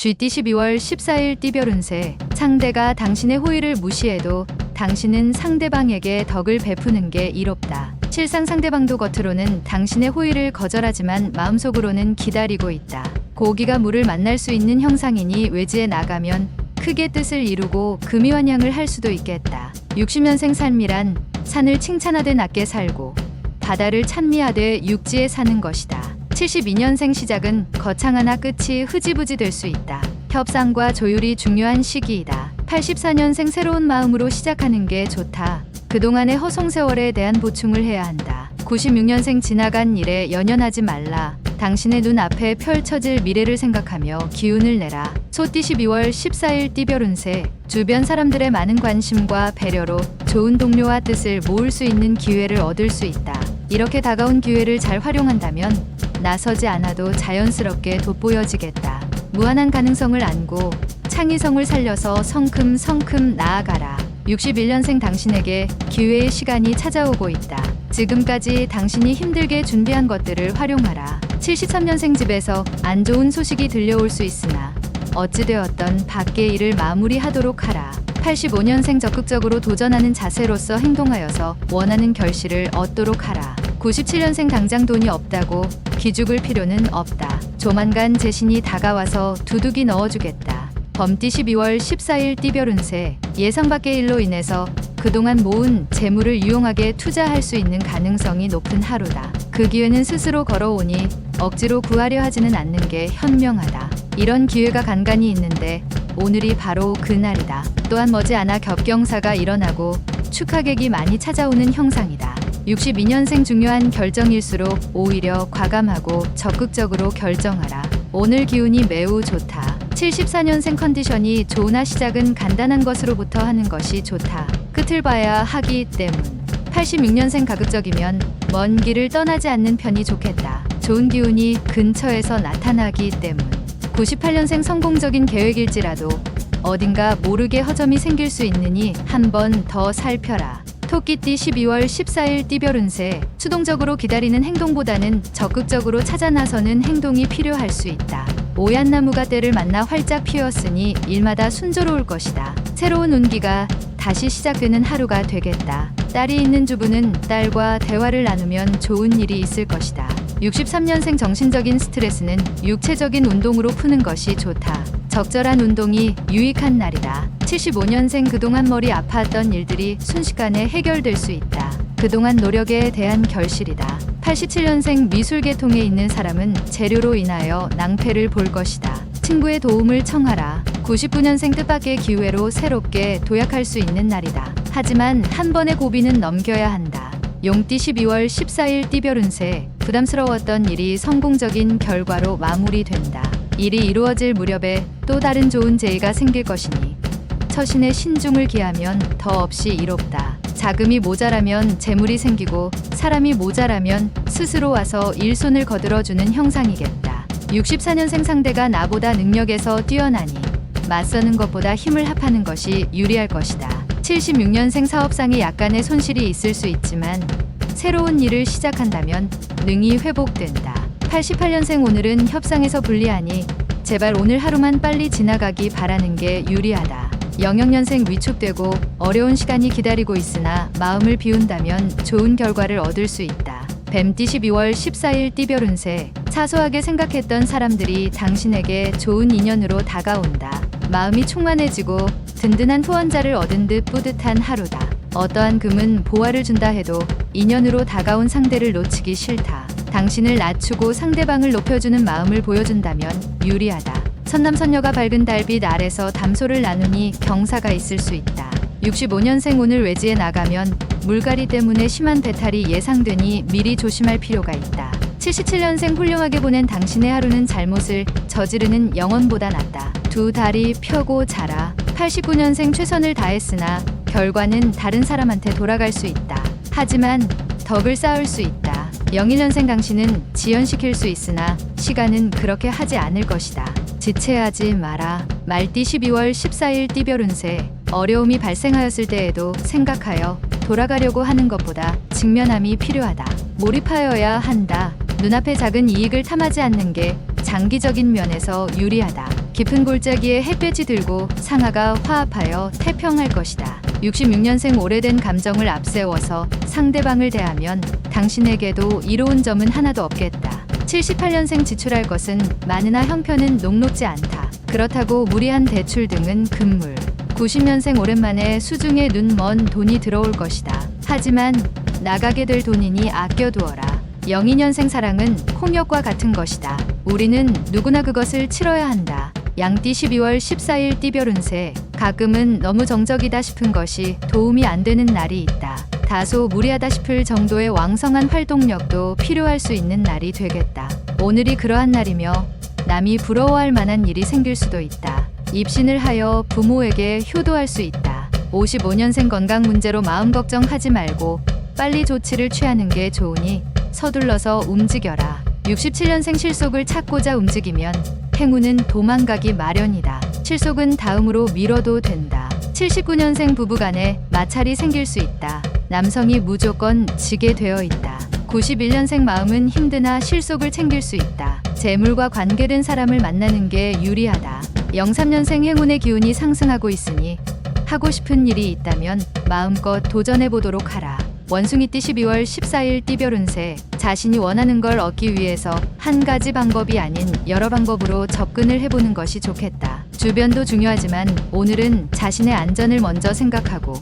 쥐띠 12월 14일 띠별 운세. 상대가 당신의 호의를 무시해도 당신은 상대방에게 덕을 베푸는 게 이롭다. 실상 상대방도 겉으로는 당신의 호의를 거절하지만 마음속으로는 기다리고 있다. 고기가 물을 만날 수 있는 형상이니 외지에 나가면 크게 뜻을 이루고 금이환양을 할 수도 있겠다. 60년생 삶이란 산을 칭찬하되 낮게 살고 바다를 찬미하되 육지에 사는 것이다. 72년생 시작은 거창하나 끝이 흐지부지 될 수 있다. 협상과 조율이 중요한 시기이다. 84년생 새로운 마음으로 시작하는 게 좋다. 그동안의 허송세월에 대한 보충을 해야 한다. 96년생 지나간 일에 연연하지 말라. 당신의 눈앞에 펼쳐질 미래를 생각하며 기운을 내라. 소띠 12월 14일 띠별 운세. 주변 사람들의 많은 관심과 배려로 좋은 동료와 뜻을 모을 수 있는 기회를 얻을 수 있다. 이렇게 다가온 기회를 잘 활용한다면 나서지 않아도 자연스럽게 돋보여지겠다. 무한한 가능성을 안고 창의성을 살려서 성큼성큼 나아가라. 61년생 당신에게 기회의 시간이 찾아오고 있다. 지금까지 당신이 힘들게 준비한 것들을 활용하라. 73년생 집에서 안 좋은 소식이 들려올 수 있으나 어찌되었던 밖의 일을 마무리하도록 하라. 85년생 적극적으로 도전하는 자세로서 행동하여서 원하는 결실을 얻도록 하라. 97년생 당장 돈이 없다고 기죽을 필요는 없다. 조만간 재신이 다가와서 두둑이 넣어주겠다. 범띠 12월 14일 띠별 운세. 예상 밖의 일로 인해서 그동안 모은 재물을 유용하게 투자할 수 있는 가능성이 높은 하루다. 그 기회는 스스로 걸어오니 억지로 구하려 하지는 않는 게 현명하다. 이런 기회가 간간히 있는데 오늘이 바로 그날이다. 또한 머지않아 겹경사가 일어나고 축하객이 많이 찾아오는 형상이다. 62년생 중요한 결정일수록 오히려 과감하고 적극적으로 결정하라. 오늘 기운이 매우 좋다. 74년생 컨디션이 좋으나 시작은 간단한 것으로부터 하는 것이 좋다. 끝을 봐야 하기 때문. 86년생 가급적이면 먼 길을 떠나지 않는 편이 좋겠다. 좋은 기운이 근처에서 나타나기 때문. 98년생 성공적인 계획일지라도 어딘가 모르게 허점이 생길 수 있으니 한 번 더 살펴라. 토끼띠 12월 14일 띠별 운세. 수동적으로 기다리는 행동보다는 적극적으로 찾아 나서는 행동이 필요할 수 있다. 오얏 나무가 때를 만나 활짝 피었으니 일마다 순조로울 것이다. 새로운 운기가 다시 시작되는 하루가 되겠다. 딸이 있는 주부는 딸과 대화를 나누면 좋은 일이 있을 것이다. 63년생 정신적인 스트레스는 육체적인 운동으로 푸는 것이 좋다. 적절한 운동이 유익한 날이다. 75년생 그동안 머리 아파했던 일들이 순식간에 해결될 수 있다. 그동안 노력에 대한 결실이다. 87년생 미술 계통에 있는 사람은 재료로 인하여 낭패를 볼 것이다. 친구의 도움을 청하라. 99년생 뜻밖의 기회로 새롭게 도약할 수 있는 날이다. 하지만 한 번의 고비는 넘겨야 한다. 용띠 12월 14일 띠별 운세. 부담스러웠던 일이 성공적인 결과로 마무리된다. 일이 이루어질 무렵에 또 다른 좋은 재의가 생길 것이니 처신에 신중을 기하면 더없이 이롭다. 자금이 모자라면 재물이 생기고 사람이 모자라면 스스로 와서 일손을 거들어주는 형상이겠다. 64년생 상대가 나보다 능력에서 뛰어나니 맞서는 것보다 힘을 합하는 것이 유리할 것이다. 76년생 사업상에 약간의 손실이 있을 수 있지만 새로운 일을 시작한다면 능히 회복된다. 88년생 오늘은 협상에서 불리하니 제발 오늘 하루만 빨리 지나가기 바라는 게 유리하다. 00년생 위축되고 어려운 시간이 기다리고 있으나 마음을 비운다면 좋은 결과를 얻을 수 있다. 뱀띠 12월 14일 띠별 운세. 사소하게 생각했던 사람들이 당신에게 좋은 인연으로 다가온다. 마음이 충만해지고 든든한 후원자를 얻은 듯 뿌듯한 하루다. 어떠한 금은 보화를 준다 해도 인연으로 다가온 상대를 놓치기 싫다. 당신을 낮추고 상대방을 높여주는 마음을 보여준다면 유리하다. 선남선녀가 밝은 달빛 아래서 담소를 나누니 경사가 있을 수 있다. 65년생 오늘 외지에 나가면 물갈이 때문에 심한 배탈이 예상되니 미리 조심할 필요가 있다. 77년생 훌륭하게 보낸 당신의 하루는 잘못을 저지르는 영혼보다 낫다. 두 다리 펴고 자라. 89년생 최선을 다했으나 결과는 다른 사람한테 돌아갈 수 있다. 하지만 덕을 쌓을 수 있다. 01년생 당신은 지연시킬 수 있으나 시간은 그렇게 하지 않을 것이다. 지체하지 마라. 말띠 12월 14일 띠별 운세. 어려움이 발생하였을 때에도 생각하여 돌아가려고 하는 것보다 직면함이 필요하다. 몰입하여야 한다. 눈앞의 작은 이익을 탐하지 않는 게 장기적인 면에서 유리하다. 깊은 골짜기에 햇볕이 들고 상하가 화합하여 태평할 것이다. 66년생 오래된 감정을 앞세워서 상대방을 대하면 당신에게도 이로운 점은 하나도 없겠다. 78년생 지출할 것은 많으나 형편은 녹록지 않다. 그렇다고 무리한 대출 등은 금물. 90년생 오랜만에 수중에 눈 먼 돈이 들어올 것이다. 하지만 나가게 될 돈이니 아껴두어라. 02년생 사랑은 콩역과 같은 것이다. 우리는 누구나 그것을 치러야 한다. 양띠 12월 14일 띠별 운세. 가끔은 너무 정적이다 싶은 것이 도움이 안 되는 날이 있다. 다소 무리하다 싶을 정도의 왕성한 활동력도 필요할 수 있는 날이 되겠다. 오늘이 그러한 날이며 남이 부러워할 만한 일이 생길 수도 있다. 입신을 하여 부모에게 효도할 수 있다. 55년생 건강 문제로 마음 걱정하지 말고 빨리 조치를 취하는 게 좋으니 서둘러서 움직여라. 67년생 실속을 찾고자 움직이면 행운은 도망가기 마련이다. 실속은 다음으로 미뤄도 된다. 79년생 부부간에 마찰이 생길 수 있다. 남성이 무조건 지게 되어 있다. 91년생 마음은 힘드나 실속을 챙길 수 있다. 재물과 관계된 사람을 만나는 게 유리하다. 03년생 행운의 기운이 상승하고 있으니 하고 싶은 일이 있다면 마음껏 도전해 보도록 하라. 원숭이띠 12월 14일 띠별 운세. 자신이 원하는 걸 얻기 위해서 한 가지 방법이 아닌 여러 방법으로 접근을 해보는 것이 좋겠다. 주변도 중요하지만 오늘은 자신의 안전을 먼저 생각하고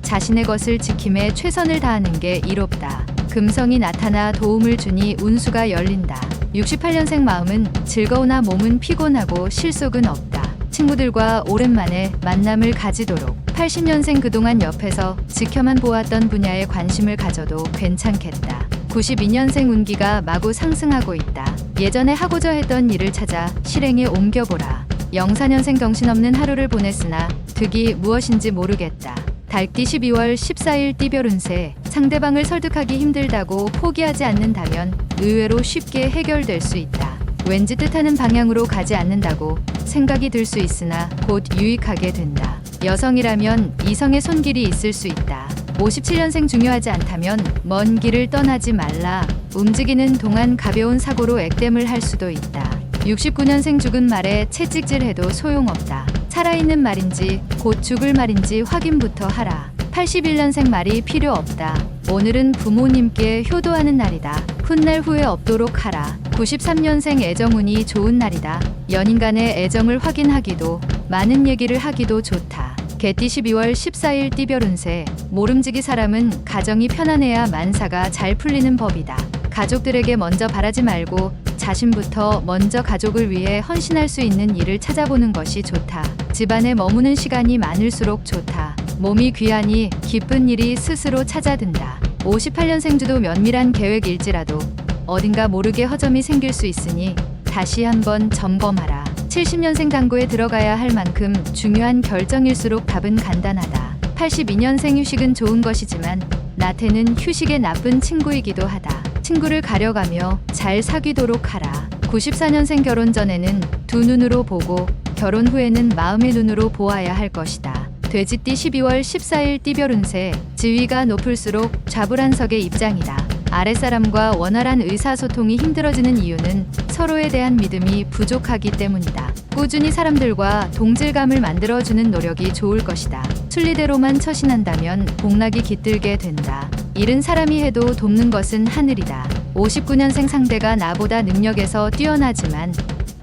자신의 것을 지킴에 최선을 다하는 게 이롭다. 금성이 나타나 도움을 주니 운수가 열린다. 68년생 마음은 즐거우나 몸은 피곤하고 실속은 없다. 친구들과 오랜만에 만남을 가지도록. 80년생 그동안 옆에서 지켜만 보았던 분야에 관심을 가져도 괜찮겠다. 92년생 운기가 마구 상승하고 있다. 예전에 하고자 했던 일을 찾아 실행에 옮겨보라. 04년생 정신없는 하루를 보냈으나 득이 무엇인지 모르겠다. 달띠 12월 14일 띠별 운세. 상대방을 설득하기 힘들다고 포기하지 않는다면 의외로 쉽게 해결될 수 있다. 왠지 뜻하는 방향으로 가지 않는다고 생각이 들 수 있으나 곧 유익하게 된다. 여성이라면 이성의 손길이 있을 수 있다. 57년생 중요하지 않다면 먼 길을 떠나지 말라. 움직이는 동안 가벼운 사고로 액땜을 할 수도 있다. 69년생 죽은 말에 채찍질해도 소용없다. 살아있는 말인지 곧 죽을 말인지 확인부터 하라. 81년생 말이 필요 없다. 오늘은 부모님께 효도하는 날이다. 훗날 후회 없도록 하라. 93년생 애정운이 좋은 날이다. 연인 간의 애정을 확인하기도 많은 얘기를 하기도 좋다. 개띠 12월 14일 띠별 운세. 모름지기 사람은 가정이 편안해야 만사가 잘 풀리는 법이다. 가족들에게 먼저 바라지 말고 자신부터 먼저 가족을 위해 헌신할 수 있는 일을 찾아보는 것이 좋다. 집안에 머무는 시간이 많을수록 좋다. 몸이 귀하니 기쁜 일이 스스로 찾아든다. 58년생주도 면밀한 계획일지라도 어딘가 모르게 허점이 생길 수 있으니 다시 한번 점검하라. 70년생 당구에 들어가야 할 만큼 중요한 결정일수록 답은 간단하다. 82년생 휴식은 좋은 것이지만 나태는 휴식의 나쁜 친구이기도 하다. 친구를 가려가며 잘 사귀도록 하라. 94년생 결혼 전에는 두 눈으로 보고 결혼 후에는 마음의 눈으로 보아야 할 것이다. 돼지띠 12월 14일 띠별 운세. 지위가 높을수록 좌불안석의 입장이다. 아랫사람과 원활한 의사소통이 힘들어지는 이유는 서로에 대한 믿음이 부족하기 때문이다. 꾸준히 사람들과 동질감을 만들어주는 노력이 좋을 것이다. 순리대로만 처신한다면 복락이 깃들게 된다. 일은 사람이 해도 돕는 것은 하늘이다. 59년생 상대가 나보다 능력에서 뛰어나지만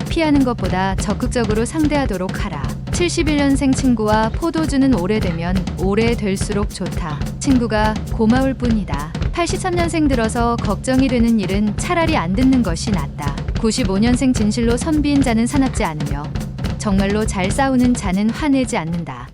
피하는 것보다 적극적으로 상대하도록 하라. 71년생 친구와 포도주는 오래되면 오래될수록 좋다. 친구가 고마울 뿐이다. 83년생 들어서 걱정이 되는 일은 차라리 안 듣는 것이 낫다. 95년생 진실로 선비인 자는 사납지 않으며 정말로 잘 싸우는 자는 화내지 않는다.